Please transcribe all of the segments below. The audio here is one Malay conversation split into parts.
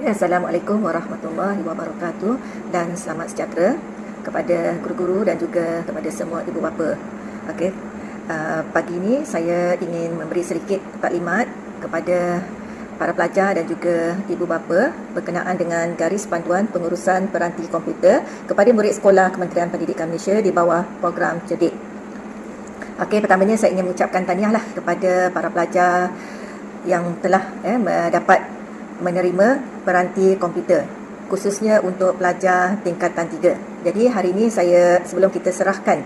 Assalamualaikum warahmatullahi wabarakatuh dan selamat sejahtera kepada guru-guru dan juga kepada semua ibu bapa. Okey. Pagi ini saya ingin memberi sedikit taklimat kepada para pelajar dan juga ibu bapa berkenaan dengan garis panduan pengurusan peranti komputer kepada murid sekolah Kementerian Pendidikan Malaysia di bawah program Cerdik. Okey, pertamanya saya ingin mengucapkan tahniahlah kepada para pelajar yang telah dapat menerima peranti komputer, khususnya untuk pelajar tingkatan 3. Jadi hari ini sebelum kita serahkan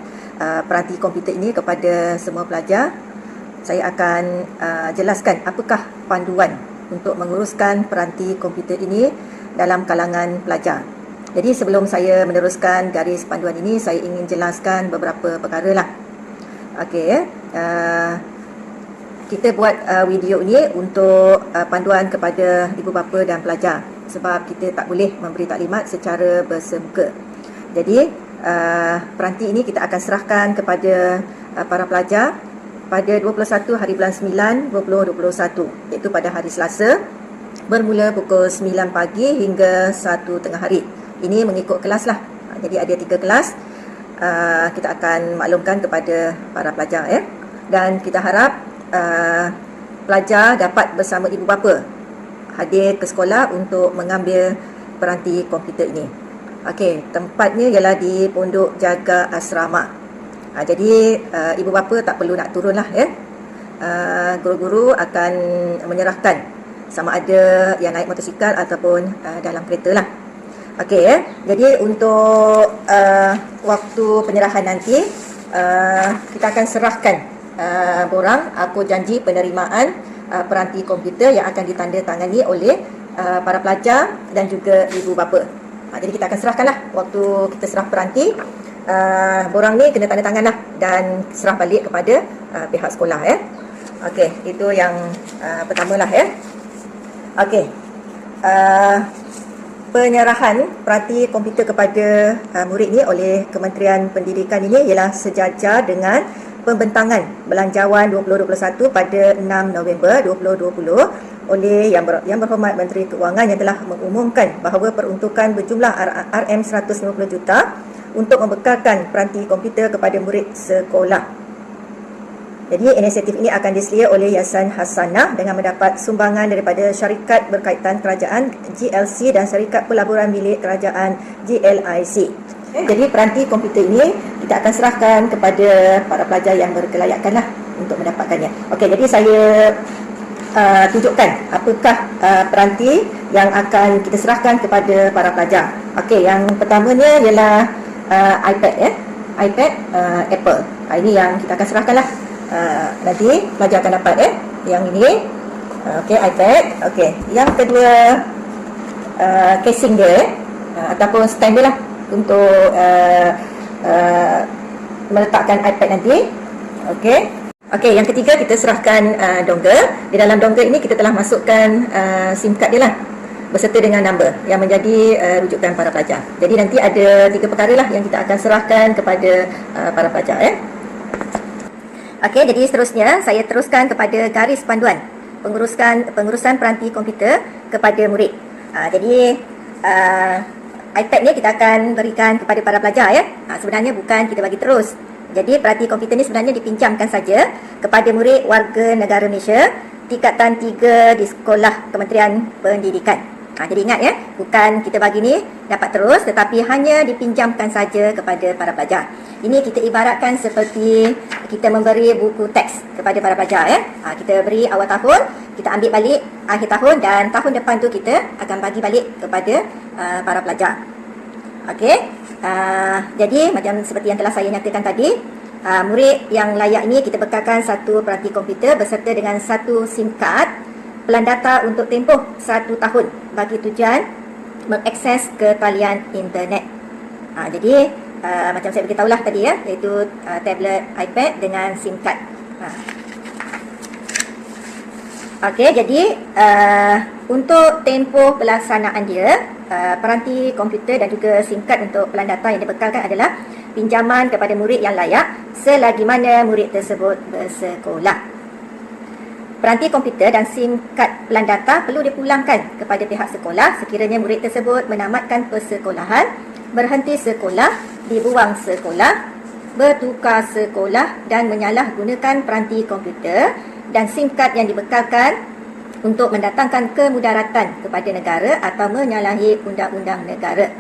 peranti komputer ini kepada semua pelajar, saya akan jelaskan apakah panduan untuk menguruskan peranti komputer ini dalam kalangan pelajar. Jadi sebelum saya meneruskan garis panduan ini, saya ingin jelaskan beberapa perkara lah. Okey, kita buat video ini untuk panduan kepada ibu bapa dan pelajar, sebab kita tak boleh memberi taklimat secara bersemuka. Jadi peranti ini kita akan serahkan kepada para pelajar pada 21 hari bulan 9 2021, iaitu pada hari Selasa, bermula pukul 9 pagi hingga 1 tengah hari. Ini mengikut kelas lah. Jadi ada 3 kelas. Kita akan maklumkan kepada para pelajar dan kita harap pelajar dapat bersama ibu bapa hadir ke sekolah untuk mengambil peranti komputer ini. Okey, tempatnya ialah di Pondok Jaga Asrama. Jadi ibu bapa tak perlu nak turun lah guru-guru akan menyerahkan sama ada yang naik motosikal ataupun dalam kereta lah. Okey, jadi untuk waktu penyerahan nanti kita akan serahkan borang aku janji penerimaan peranti komputer yang akan ditandatangani oleh para pelajar dan juga ibu bapa. Jadi kita akan serahkanlah waktu kita serah peranti, borang ni kena tanda tangan lah dan serah balik kepada pihak sekolah. Okey, itu yang pertamalah. Okey, penyerahan peranti komputer kepada murid ni oleh Kementerian Pendidikan ini ialah sejajar dengan pembentangan Belanjawan 2021 pada 6 November 2020 oleh Yang Berhormat Menteri Keuangan yang telah mengumumkan bahawa peruntukan berjumlah RM150 juta untuk membekalkan peranti komputer kepada murid sekolah. Jadi inisiatif ini akan diselia oleh Yayasan Hasanah dengan mendapat sumbangan daripada syarikat berkaitan kerajaan GLC dan syarikat pelaburan milik kerajaan GLIC. Jadi peranti komputer ini kita akan serahkan kepada para pelajar yang berkelayakan lah untuk mendapatkannya. Okey, jadi saya tunjukkan apakah peranti yang akan kita serahkan kepada para pelajar. Okey, yang pertamanya ialah iPad iPad Apple. Ini yang kita akan serahkan lah. Nanti pelajar akan dapat yang ini. Okey, iPad. Okey, yang kedua casing dia ataupun stand dia lah untuk meletakkan iPad nanti. Okey, yang ketiga kita serahkan dongle. Di dalam dongle ini kita telah masukkan SIM card dia lah berserta dengan number yang menjadi rujukan para pelajar. Jadi nanti ada 3 perkara lah yang kita akan serahkan kepada para pelajar. Okey, jadi seterusnya saya teruskan kepada garis panduan pengurusan peranti komputer kepada murid. Jadi iPad ni kita akan berikan kepada para pelajar sebenarnya bukan kita bagi terus. Jadi peranti komputer ni sebenarnya dipinjamkan saja kepada murid warga negara Malaysia tingkatan 3 di sekolah Kementerian Pendidikan. Jadi ingat bukan kita bagi ni dapat terus, tetapi hanya dipinjamkan saja kepada para pelajar. Ini kita ibaratkan seperti kita memberi buku teks kepada para pelajar. Kita beri awal tahun, kita ambil balik akhir tahun dan tahun depan tu kita akan bagi balik kepada para pelajar. Okey, jadi macam seperti yang telah saya nyatakan tadi, murid yang layak ini kita bekalkan satu peranti komputer berserta dengan satu SIM card pelan data untuk tempoh 1 tahun bagi tujuan mengakses ke talian internet. Jadi macam saya beritahulah tadi iaitu tablet iPad dengan SIM card. Okey, jadi untuk tempoh pelaksanaan dia, peranti komputer dan juga SIM card untuk pelan data yang dibekalkan adalah pinjaman kepada murid yang layak selagi mana murid tersebut bersekolah. Peranti komputer dan SIM kad pelan data perlu dipulangkan kepada pihak sekolah sekiranya murid tersebut menamatkan persekolahan, berhenti sekolah, dibuang sekolah, bertukar sekolah dan menyalahgunakan peranti komputer dan SIM kad yang dibekalkan untuk mendatangkan kemudaratan kepada negara atau menyalahi undang-undang negara.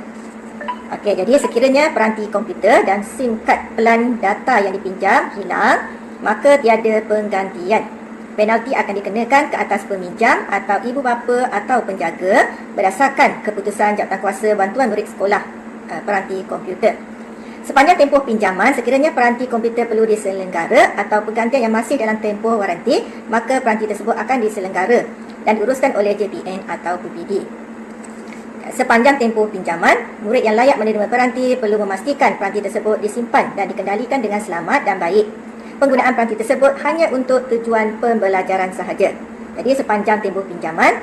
Okey, jadi sekiranya peranti komputer dan SIM kad pelan data yang dipinjam hilang, maka tiada penggantian. Penalti akan dikenakan ke atas peminjam atau ibu bapa atau penjaga berdasarkan keputusan Jawatankuasa Bantuan Murid Sekolah peranti komputer. Sepanjang tempoh pinjaman, sekiranya peranti komputer perlu diselenggara atau pergantian yang masih dalam tempoh waranti, maka peranti tersebut akan diselenggara dan diuruskan oleh JPN atau PPD. Sepanjang tempoh pinjaman, murid yang layak menerima peranti perlu memastikan peranti tersebut disimpan dan dikendalikan dengan selamat dan baik. Penggunaan peranti tersebut hanya untuk tujuan pembelajaran sahaja. Jadi sepanjang tempoh pinjaman,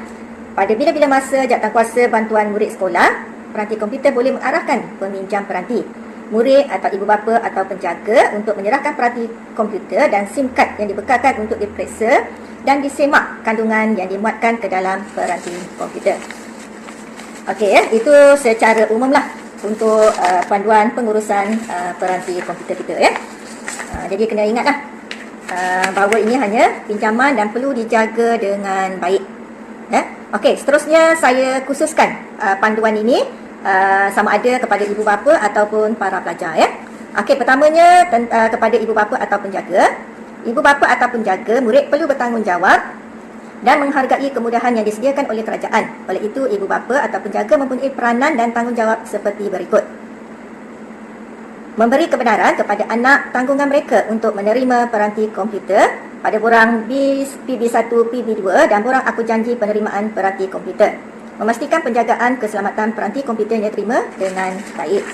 pada bila-bila masa Jawatankuasa Bantuan Murid Sekolah, peranti komputer boleh mengarahkan peminjam peranti, murid atau ibu bapa atau penjaga untuk menyerahkan peranti komputer dan SIM kad yang dibekalkan untuk diperiksa dan disemak kandungan yang dimuatkan ke dalam peranti komputer. Okey, itu secara umumlah untuk panduan pengurusan peranti komputer kita ya. Jadi kena ingatlah bahawa ini hanya pinjaman dan perlu dijaga dengan baik. Okey, seterusnya saya khususkan panduan ini sama ada kepada ibu bapa ataupun para pelajar ya. Okey, pertamanya kepada ibu bapa atau penjaga. Ibu bapa atau penjaga murid perlu bertanggungjawab dan menghargai kemudahan yang disediakan oleh kerajaan. Oleh itu, ibu bapa atau penjaga mempunyai peranan dan tanggungjawab seperti berikut. Memberi kebenaran kepada anak tanggungan mereka untuk menerima peranti komputer pada borang PB1, PB2 dan borang aku janji penerimaan peranti komputer. Memastikan penjagaan keselamatan peranti komputer yang diterima dengan baik.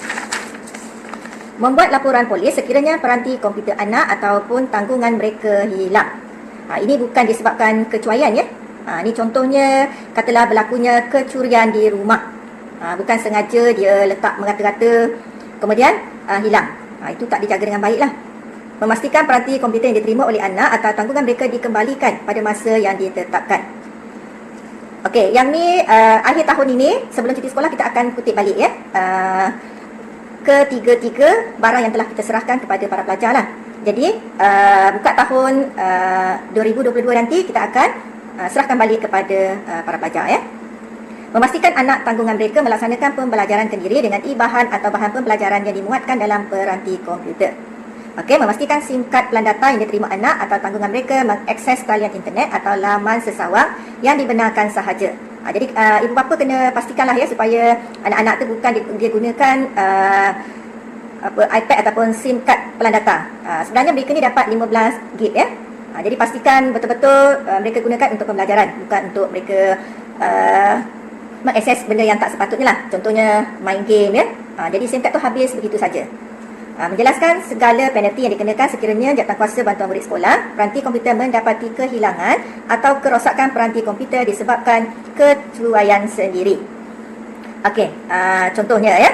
Membuat laporan polis sekiranya peranti komputer anak ataupun tanggungan mereka hilang. Ini bukan disebabkan kecuaian ya. Ini contohnya katalah berlakunya kecurian di rumah. Bukan sengaja dia letak merata-rata kemudian hilang. Itu tak dijaga dengan baiklah. Memastikan peranti komputer yang diterima oleh anak atau tanggungan mereka dikembalikan pada masa yang ditetapkan. Okey, yang ni akhir tahun ini sebelum cuti sekolah kita akan kutip balik ya. Ketiga-tiga barang yang telah kita serahkan kepada para pelajar lah. Jadi buka tahun 2022 nanti kita akan serahkan balik kepada para pelajar ya. Memastikan anak tanggungan mereka melaksanakan pembelajaran kendiri dengan bahan atau bahan pembelajaran yang dimuatkan dalam peranti komputer. Okey, memastikan SIM kad pelan data yang diterima anak atau tanggungan mereka mengakses talian internet atau laman sesawang yang dibenarkan sahaja. Jadi ibu bapa kena pastikanlah ya supaya anak-anak tu bukan dia gunakan iPad ataupun SIM kad pelan data. Sebenarnya mereka ni dapat 15 GB ya. Jadi pastikan betul-betul mereka gunakan untuk pembelajaran, bukan untuk mereka mengakses benda yang tak sepatutnya lah. Contohnya main game ya. Jadi SIM kad tu habis begitu saja. Menjelaskan segala penalti yang dikenakan sekiranya Jawatankuasa Bantuan Murid Sekolah peranti komputer mendapati kehilangan atau kerosakan peranti komputer disebabkan kecuaian sendiri. Okey, contohnya ya.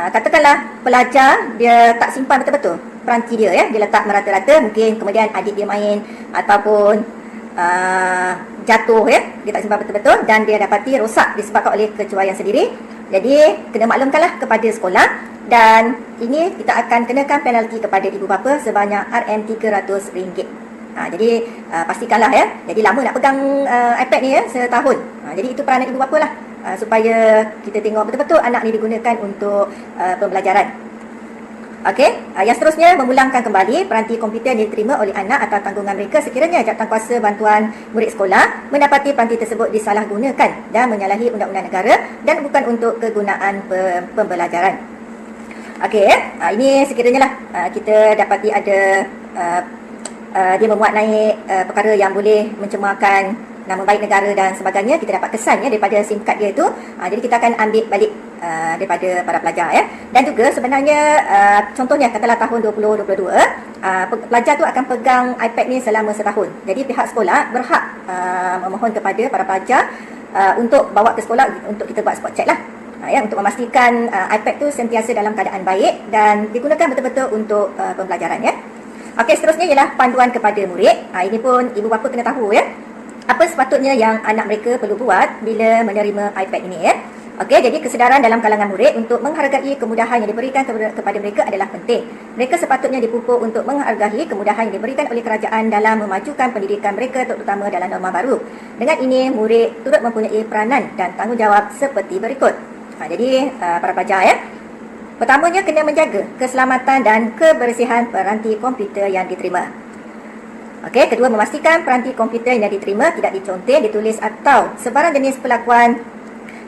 Katakanlah pelajar dia tak simpan betul-betul peranti dia ya, dia letak merata-rata, mungkin kemudian adik dia main ataupun jatuh ya, dia tak simpan betul-betul dan dia dapati rosak disebabkan oleh kecuaian sendiri. Jadi kena maklumkanlah kepada sekolah dan ini kita akan kenakan penalti kepada ibu bapa sebanyak RM300. Jadi pastikanlah ya. Jadi lama nak pegang iPad ni ya, setahun. Jadi itu peranan ibu bapa lah supaya kita tengok betul-betul anak ni digunakan untuk pembelajaran. Okey, yang seterusnya memulangkan kembali peranti komputer yang diterima oleh anak atau tanggungan mereka sekiranya Jawatankuasa Bantuan Murid Sekolah mendapati peranti tersebut disalahgunakan dan menyalahi undang-undang negara dan bukan untuk kegunaan pembelajaran. Okey, ini sekiranya lah kita dapati ada dia memuat naik perkara yang boleh mencemarkan nama baik negara dan sebagainya, kita dapat kesan ya daripada SIM kad dia itu. Jadi kita akan ambil balik daripada para pelajar ya. Dan juga sebenarnya contohnya katalah tahun 2022 pelajar tu akan pegang iPad ni selama setahun. Jadi pihak sekolah berhak memohon kepada para pelajar untuk bawa ke sekolah untuk kita buat spot check lah. Ya, untuk memastikan iPad tu sentiasa dalam keadaan baik dan digunakan betul-betul untuk pembelajaran ya. Okey, seterusnya ialah panduan kepada murid. Ini pun ibu bapa kena tahu ya. apa sepatutnya yang anak mereka perlu buat bila menerima iPad ini ya. Okey, jadi kesedaran dalam kalangan murid untuk menghargai kemudahan yang diberikan kepada mereka adalah penting. Mereka sepatutnya dipupuk untuk menghargai kemudahan yang diberikan oleh kerajaan dalam memajukan pendidikan mereka terutama dalam norma baru. Dengan ini, murid turut mempunyai peranan dan tanggungjawab seperti berikut. Jadi, para pelajar ya. Pertamanya, kena menjaga keselamatan dan kebersihan peranti komputer yang diterima. Okey, kedua, memastikan peranti komputer yang diterima tidak diconteng, ditulis atau sebarang jenis perlakuan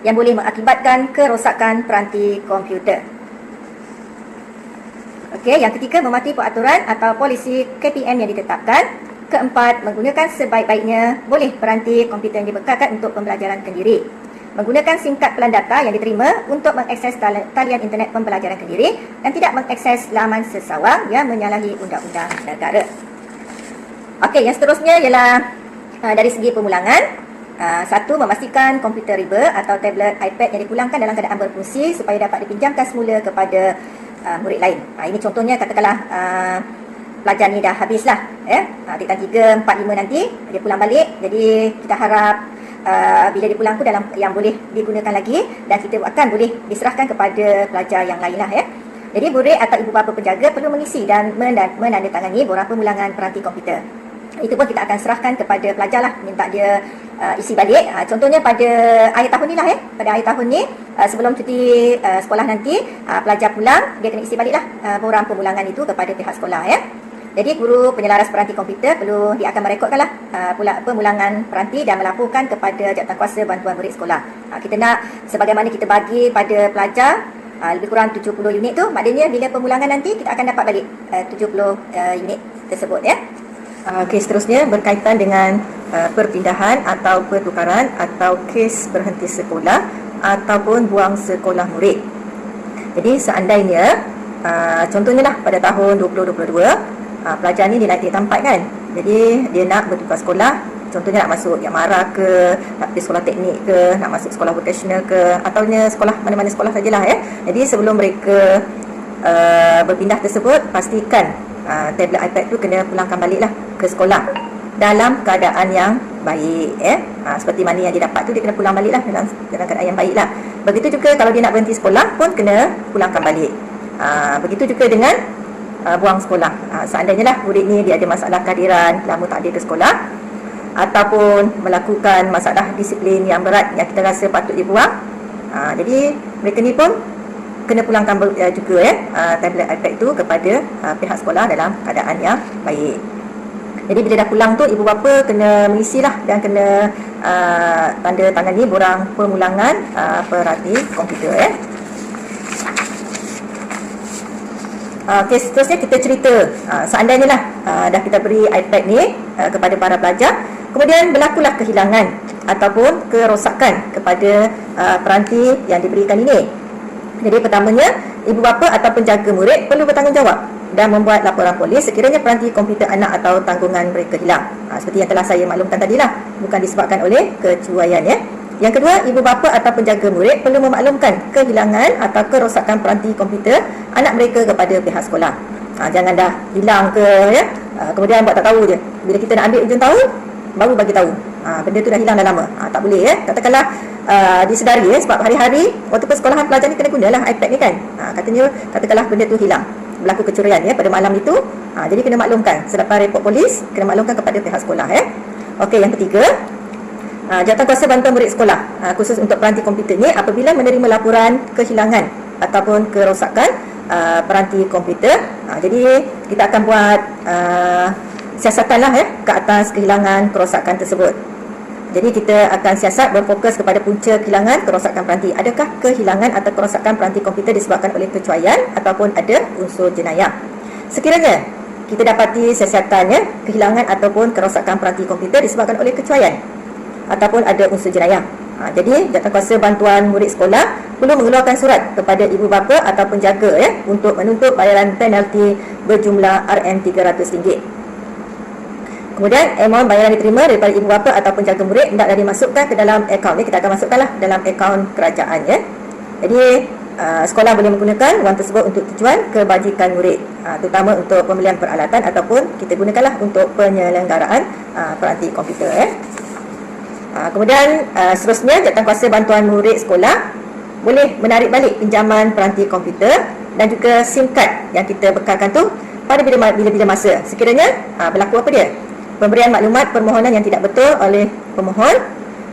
yang boleh mengakibatkan kerosakan peranti komputer. Okey, yang ketiga, mematuhi peraturan atau polisi KPM yang ditetapkan. Keempat, menggunakan sebaik-baiknya boleh peranti komputer yang dibekalkan untuk pembelajaran kendiri. Menggunakan SIM kad pelan data yang diterima untuk mengakses talian internet pembelajaran kendiri dan tidak mengakses laman sesawang yang menyalahi undang-undang negara. Okey, yang seterusnya ialah dari segi pemulangan. Satu, memastikan komputer riba atau tablet iPad yang dipulangkan dalam keadaan berfungsi supaya dapat dipinjamkan semula kepada murid lain. Ini contohnya katakanlah pelajar ni dah habislah tingkatan 3, 4, 5 nanti dia pulang balik. Jadi kita harap bila dia pulang tu dalam yang boleh digunakan lagi dan kita akan boleh diserahkan kepada pelajar yang lain lah ya. Jadi murid atau ibu bapa penjaga perlu mengisi dan menandatangani borang pemulangan peranti komputer. Itu pun kita akan serahkan kepada pelajar lah, minta dia isi balik. Contohnya pada akhir tahun ni lah pada akhir tahun ni sebelum cuti sekolah nanti, pelajar pulang, dia kena isi balik lah borang pemulangan itu kepada pihak sekolah ya. Jadi guru penyelaras peranti komputer dia akan merekodkan lah pemulangan peranti dan melaporkan kepada Jawatankuasa Bantuan Murid Sekolah. Kita nak sebagaimana kita bagi pada pelajar lebih kurang 70 unit tu, maknanya bila pemulangan nanti kita akan dapat balik 70 unit tersebut ya. Okey, seterusnya berkaitan dengan perpindahan atau pertukaran atau kes berhenti sekolah ataupun buang sekolah murid. Jadi seandainya contohnya lah pada tahun 2022 pelajar ni dia naik tempat kan. Jadi dia nak bertukar sekolah, contohnya nak masuk Yang Mara ke, nak pergi sekolah teknik ke, nak masuk sekolah vocational ke, ataunya sekolah mana-mana sekolah sajalah ya. Jadi sebelum mereka berpindah tersebut, pastikan tablet iPad tu kena pulangkan balik lah ke sekolah dalam keadaan yang baik seperti mana yang dia dapat tu dia kena pulang balik lah dalam keadaan yang baik lah. Begitu juga kalau dia nak berhenti sekolah pun kena pulangkan balik. Begitu juga dengan buang sekolah. Seandainya lah murid ni dia ada masalah kehadiran, lama tak ada ke sekolah, ataupun melakukan masalah disiplin yang berat yang kita rasa patut dibuang, jadi mereka ni pun kena pulangkan juga tablet iPad itu kepada pihak sekolah dalam keadaan yang baik. Jadi bila dah pulang tu, ibu bapa kena mengisilah dan kena tanda tangani borang pemulangan peranti komputer Okey, seterusnya kita cerita seandainya lah dah kita beri iPad ni kepada para pelajar, kemudian berlakulah kehilangan ataupun kerosakan kepada peranti yang diberikan ini. Jadi pertamanya, ibu bapa atau penjaga murid perlu bertanggungjawab dan membuat laporan polis sekiranya peranti komputer anak atau tanggungan mereka hilang. Seperti yang telah saya maklumkan tadilah, bukan disebabkan oleh kecuaian ya. Yang kedua, ibu bapa atau penjaga murid perlu memaklumkan kehilangan atau kerosakan peranti komputer anak mereka kepada pihak sekolah. Jangan dah hilang ke kemudian buat tak tahu je. Bila kita nak ambil ujung tahun, baru bagi tahu. Benda tu dah hilang dah lama. Tak boleh Katakanlah disedari sebab hari-hari waktu persekolahan pelajar ni kena gunalah iPad ni kan. Katakanlah benda tu hilang, berlaku kecurian pada malam itu. Jadi kena maklumkan selepas report polis, kena maklumkan kepada pihak sekolah Okey, yang ketiga, Jawatankuasa Bantuan Murid Sekolah khusus untuk peranti komputer ni apabila menerima laporan kehilangan ataupun kerosakan peranti komputer, jadi kita akan buat siasatan lah ke atas kehilangan kerosakan tersebut. Jadi kita akan siasat berfokus kepada punca kehilangan kerosakan peranti. Adakah kehilangan atau kerosakan peranti komputer disebabkan oleh kecuaian ataupun ada unsur jenayah? Sekiranya kita dapati siasatan kehilangan ataupun kerosakan peranti komputer disebabkan oleh kecuaian ataupun ada unsur jenayah, jadi Jawatankuasa Bantuan Murid Sekolah perlu mengeluarkan surat kepada ibu bapa atau penjaga untuk menuntut bayaran penalti berjumlah RM300. Kemudian amaun bayaran diterima daripada ibu bapa atau penjaga murid hendaklah dimasukkan ke dalam akaun ni. Kita akan masukkanlah dalam akaun kerajaan Jadi sekolah boleh menggunakan wang tersebut untuk tujuan kebajikan murid, terutama untuk pembelian peralatan ataupun kita gunakanlah untuk penyelenggaraan peranti komputer Kemudian seterusnya, jawatankuasa bantuan murid sekolah boleh menarik balik pinjaman peranti komputer dan juga SIM card yang kita bekalkan tu pada bila-bila masa sekiranya berlaku apa dia? Pemberian maklumat permohonan yang tidak betul oleh pemohon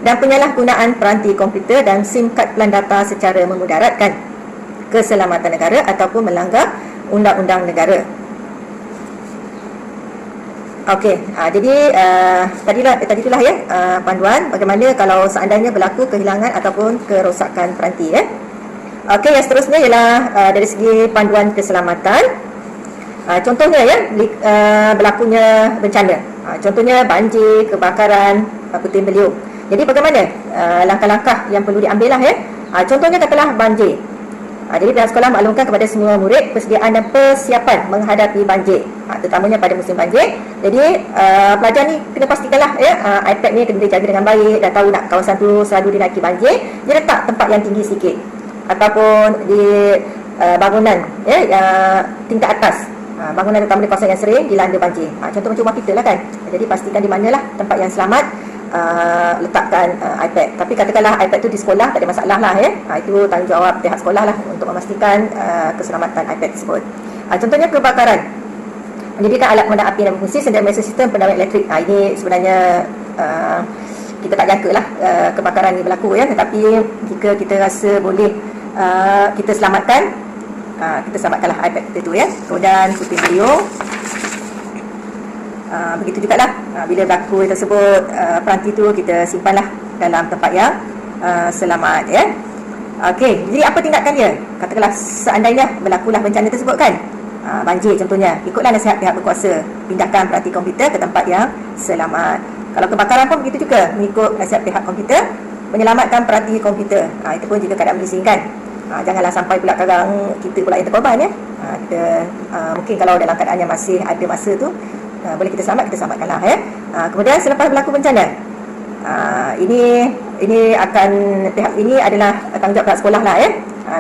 dan penyalahgunaan peranti komputer dan SIM card pelan data secara memudaratkan keselamatan negara ataupun melanggar undang-undang negara. Okey, jadi tadi itulah ya panduan bagaimana kalau seandainya berlaku kehilangan ataupun kerosakan peranti ya. Okey, yang seterusnya ialah dari segi panduan keselamatan. Contohnya ya, berlakunya bencana. Contohnya banjir, kebakaran, puting beliung. Jadi bagaimana langkah-langkah yang perlu diambil lah ya. Contohnya katalah banjir. Jadi pihak sekolah maklumkan kepada semua murid persediaan dan persiapan menghadapi banjir, terutamanya pada musim banjir. Jadi pelajar ni kena pastikanlah ya, iPad ni kena dijaga dengan baik. Dah tahu nak kawasan tu selalu dinaiki banjir, dia letak tempat yang tinggi sikit ataupun di bangunan ya, tingkat atas. Bangunan terutama di kawasan yang sering dilanda banjir. Contoh macam rumah kita lah kan. Jadi pastikan di manalah tempat yang selamat letakkan iPad. Tapi katakanlah iPad tu di sekolah, tak ada masalah lah ya. Itu tanggungjawab pihak sekolah lah untuk memastikan keselamatan iPad tersebut. Contohnya kebakaran, menyediakan alat pemadam api dan berfungsi sediakan sistem pendamaian elektrik. Ini sebenarnya kita tak jangka lah kebakaran ni berlaku ya. Tetapi jika kita rasa boleh kita selamatkan, kita selamatkanlah iPad kita tu ya. Kemudian puting beliung, begitu jugalah bila berlaku tersebut, peranti tu kita simpanlah dalam tempat yang selamat ya. Okey, jadi apa tindakan dia? Katakanlah seandainya berlakulah bencana tersebut kan, banjir contohnya, ikutlah nasihat pihak berkuasa, pindahkan peranti komputer ke tempat yang selamat. Kalau kebakaran pun begitu juga, mengikut nasihat pihak komputer, menyelamatkan peranti komputer. Itu pun jika keadaan diizinkan. Janganlah sampai pula kadang kita pula yang terkorban ya. Kita mungkin kalau dalam keadaan yang masih ada masa tu, boleh kita selamatkanlah ya. Kemudian selepas berlaku bencana, ini akan pihak ini adalah tanggungjawab pihak sekolah lah ya.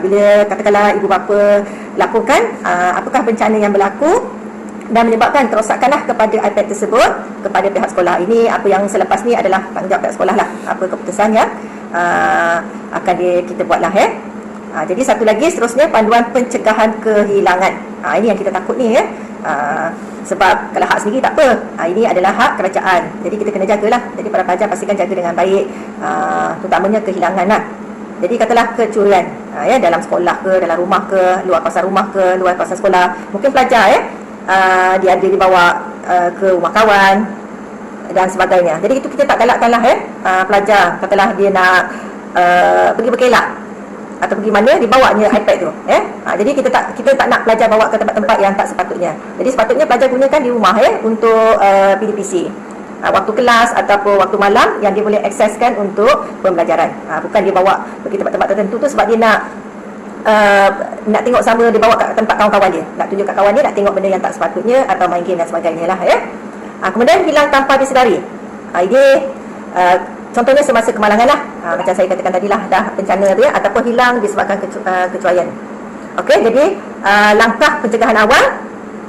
Bila katakanlah ibu bapa laporkan apakah bencana yang berlaku dan menyebabkan kerosakanlah kepada iPad tersebut kepada pihak sekolah. Ini apa yang selepas ni adalah tanggungjawab pihak sekolah lah, apa keputusan yang akan kita buatlah ya. Jadi satu lagi seterusnya, panduan pencegahan kehilangan. Ini yang kita takut ni ya. Sebab kalau hak sendiri tak apa, ini adalah hak kerajaan. Jadi kita kena jagalah. Jadi para pelajar pastikan jaga dengan baik, terutamanya kehilangan lah. Jadi katalah kecurian ya, dalam sekolah ke, dalam rumah ke, luar kawasan rumah ke, luar kawasan sekolah. Mungkin pelajar ya, dia ada dibawa ke rumah kawan dan sebagainya. Jadi itu kita tak galakkanlah ya, pelajar katalah dia nak pergi berkelak atau pergi mana, dibawanya iPad tu jadi kita tak nak pelajar bawa ke tempat-tempat yang tak sepatutnya. Jadi sepatutnya pelajar gunakan di rumah untuk PDPC, waktu kelas ataupun waktu malam yang dia boleh akseskan untuk pembelajaran. Bukan dia bawa pergi tempat-tempat tertentu tu sebab dia nak tengok sama, dia bawa kat tempat kawan-kawan dia, nak tunjuk kat kawan dia, nak tengok benda yang tak sepatutnya atau main game dan sebagainya lah ya. Kemudian hilang tanpa disedari. Ini contohnya semasa kemalangan lah, macam saya katakan tadi lah, dah bencana tu ya, ataupun hilang disebabkan kecuaian. Okey, jadi langkah pencegahan awal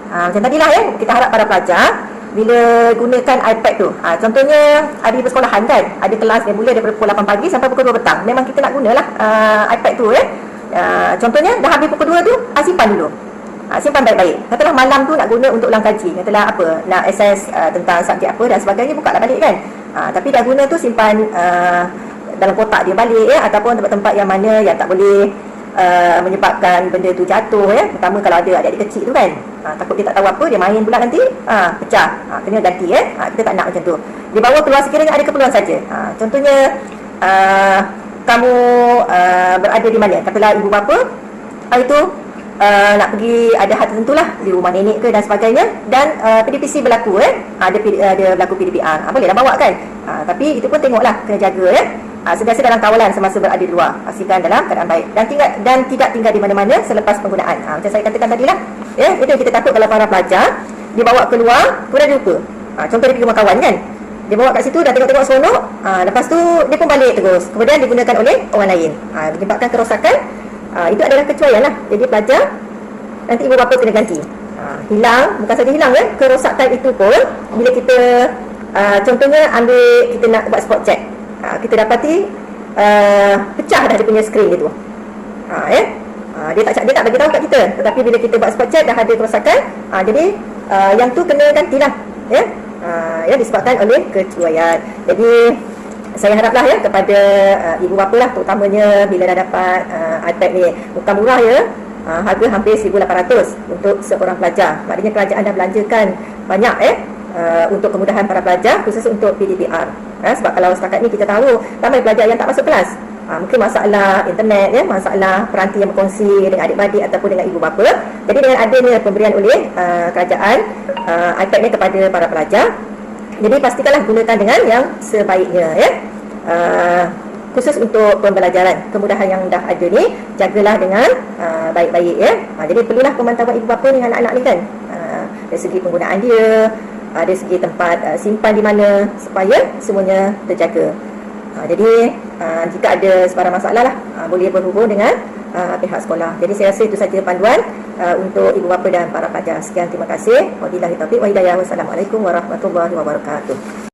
macam tadi lah ya, kita harap para pelajar bila gunakan iPad tu, contohnya ada di persekolahan kan, ada kelas yang mula daripada pukul 8 pagi sampai pukul 2 petang, memang kita nak gunalah iPad tu ya. Contohnya dah habis pukul 2 tu, simpan dulu, simpan baik-baik. Katalah malam tu nak guna untuk ulang kaji, katalah apa, nak akses tentang subjek apa dan sebagainya, buka lah balik kan. Tapi dah guna tu simpan dalam kotak dia balik ya, ataupun tempat-tempat yang mana yang tak boleh menyebabkan benda tu jatuh ya. Pertama kalau ada adik-adik kecil tu kan, takut dia tak tahu apa, dia main pula nanti pecah, kena ganti ya. Kita tak nak macam tu. Dia bawa keluar sekiranya ada keperluan saja. Contohnya kamu berada di mana, katalah ibu bapa hari tu nak pergi ada hal tertentu lah di rumah nenek ke dan sebagainya, dan PDPC berlaku ada berlaku PDPR, bolehlah bawa kan. Tapi itu pun tengoklah, kena jaga ya. Sentiasa dalam kawalan semasa berada di luar, pastikan dalam keadaan baik dan tidak tinggal di mana-mana selepas penggunaan. Macam saya katakan tadi lah ya, itu yang kita takut kalau para pelajar dibawa keluar kemudian dia lupa. Contoh dia pergi rumah kawan kan, dia bawa kat situ dah tengok-tengok seronok, lepas tu dia pun balik terus, kemudian digunakan oleh orang lain, menyebabkan kerosakan. Itu adalah kecuaian lah. Jadi pelajar nanti ibu bapa kena ganti. Hilang, bukan saja hilang ya, kerosakan itu pun bila kita contohnya ambil, kita nak buat spot check, kita dapati pecah dah dia punya skrin dia tu. Dia tak bagi tahu kat kita, tetapi bila kita buat spot check dah ada kerosakan. Jadi yang tu kena gantilah, ya. Disebabkan oleh kecuaian. Jadi saya haraplah ya kepada ibu bapa lah, terutamanya bila dah dapat iPad ni, bukan murah ya, harga hampir 1,800 untuk seorang pelajar. Maknanya kerajaan dah belanjakan banyak untuk kemudahan para pelajar, khusus untuk PDPR. Sebab kalau setakat ni kita tahu ramai pelajar yang tak masuk kelas. Mungkin masalah internet, ya, masalah peranti yang berkongsi dengan adik-beradik ataupun dengan ibu bapa. Jadi dengan adanya pemberian oleh kerajaan iPad ni kepada para pelajar, jadi pastikanlah gunakan dengan yang sebaiknya, ya. Khusus untuk pembelajaran, kemudahan yang dah ada ni jagalah dengan baik-baik, ya. Jadi perlulah pemantauan ibu bapa dengan anak-anak ni kan, dari segi penggunaan dia, dari segi tempat simpan di mana, supaya semuanya terjaga. Jadi jika ada sebarang masalah lah, boleh berhubung dengan pihak sekolah. Jadi saya rasa itu saja panduan untuk ibu bapa dan para pelajar. Sekian, terima kasih. Wabillahi taufiq wa hidayah. Wassalamualaikum warahmatullahi wabarakatuh.